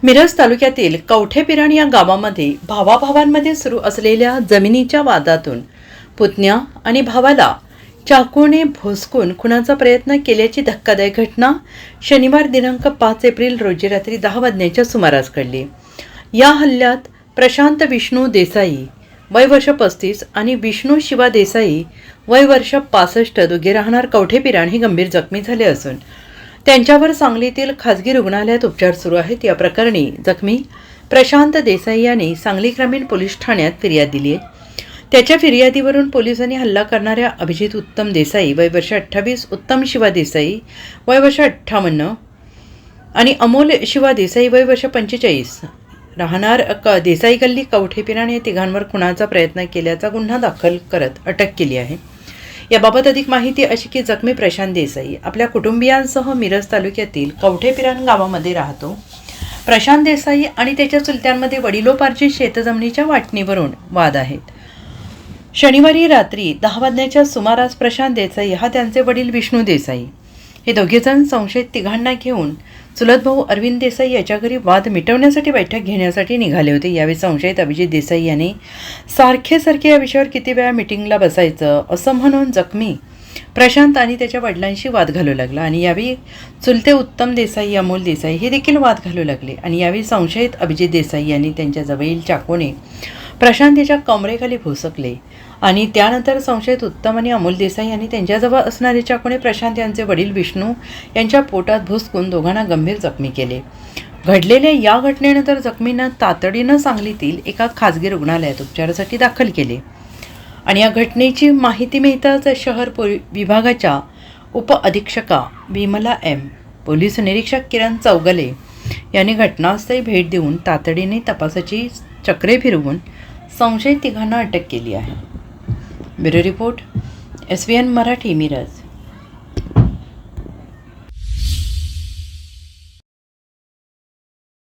मिरज तालुक्यातील कवठेपिराण या गावामध्ये भावाभावांमध्ये सुरू असलेल्या जमिनीच्या वादातून पुतण्या आणि भावाला चाकूने भोसकून खुनाचा प्रयत्न केल्याची धक्कादायक घटना शनिवार दिनांक 5 एप्रिल रोजी रात्री 10 वाजण्याच्या सुमारास घडली। या हल्ल्यात प्रशांत विष्णू देसाई वय वर्ष 35 आणि विष्णू शिवा देसाई वय वर्ष 65 दोघे राहणार कवठेपिराण हे गंभीर जखमी झाले असून त्यांच्यावर सांगलीतील खासगी रुग्णालयात उपचार सुरू आहेत। या प्रकरणी जखमी प्रशांत देसाई यांनी सांगली ग्रामीण पोलीस ठाण्यात फिर्याद दिली आहे। त्याच्या फिर्यादीवरून पोलिसांनी हल्ला करणाऱ्या अभिजित उत्तम देसाई वय वर्ष 28, उत्तम शिवा देसाई वय वर्ष 58 आणि अमोल शिवा देसाई वय वर्ष 45 राहणार देसाई गल्ली कवठेपिराण या तिघांवर खुनाचा प्रयत्न केल्याचा गुन्हा दाखल करत अटक केली आहे। याबाबत अधिक माहिती अशी की जखमी प्रशांत देसाई आपल्या कुटुंबियांसह मिरज तालुक्यातील कवठेपिराण गावामध्ये राहतो। प्रशांत देसाई आणि त्याच्या चुलत्यांमध्ये वडिलोपार्जित शेतजमिनीच्या वाटणीवरून वाद आहेत। शनिवारी रात्री 10 वाजण्याच्या सुमारास प्रशांत देसाई हा त्यांचे वडील विष्णू देसाई हे दोघेजण संशयित तिघांना घेऊन चुलत भाऊ अरविंद देसाई याच्या घरी वाद मिटवण्यासाठी बैठक घेण्यासाठी निघाले होते। यावेळी संशयित अभिजित देसाई यांनी सारखे या विषयावर किती वेळा मीटिंगला बसायचं असं म्हणून जखमी प्रशांत आणि त्याच्या वडिलांशी वाद घालू लागला आणि यावेळी चुलते उत्तम देसाई अमोल देसाई हे देखील वाद घालू लागले आणि यावेळी संशयित अभिजित देसाई यांनी त्यांच्या जवळील चाकूने प्रशांत याच्या कमरेखाली भोसकले आणि त्यानंतर संशयित उत्तम आणि अमोल देसाई यांनी त्यांच्याजवळ असणारे चाकूने प्रशांत यांचे वडील विष्णू यांच्या पोटात भोसकून दोघांना गंभीर जखमी केले। घडलेल्या या घटनेनंतर जखमींना तातडीनं सांगलीतील एका खासगी रुग्णालयात उपचारासाठी दाखल केले आणि या घटनेची माहिती मिळताच शहर विभागाच्या उपअधीक्षका विमला एम, पोलीस निरीक्षक किरण चौगले यांनी घटनास्थळी भेट देऊन तातडीने तपासाची चक्रे फिरवून संशयित तिघांना अटक केली आहे। Bureau report SVN Marathi Miraj.